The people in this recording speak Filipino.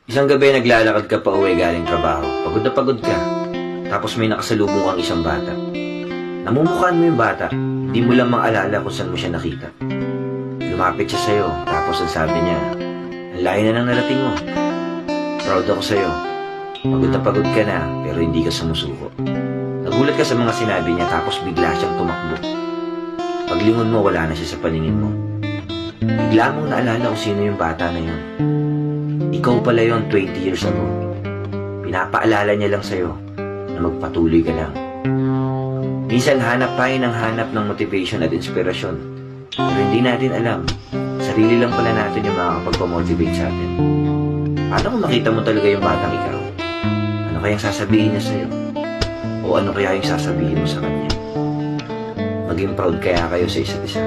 Isang gabi naglalakad ka pa uwi galing trabaho. Pagod na pagod ka. Tapos may nakasalubong kang isang bata. Namumukhaan mo yung bata. Hindi mo lang maalala kung saan mo siya nakita. Lumapit siya sa'yo. Tapos ang sabi niya, ang layo na nang narating mo. Proud ako sa'yo. Pagod ka na, pero hindi ka sumusuko. Nagulat ka sa mga sinabi niya tapos bigla siyang tumakbo. Paglingon mo, wala na siya sa paningin mo. Bigla mong naalala kung sino yung bata na yun. Ikaw pala yon 20 years ago. Pinapaalala niya lang sa'yo na magpatuloy ka lang. Minsan hanap tayo ng hanap ng motivation at inspirasyon. Pero hindi natin alam, sarili lang pala natin yung makakapagpamotivate sa atin. Paano kung makita mo talaga yung batang ikaw? Ano kayang sasabihin niya sa'yo? O ano kaya yung sasabihin mo sa kanya? Maging proud kaya kayo sa isa't isa.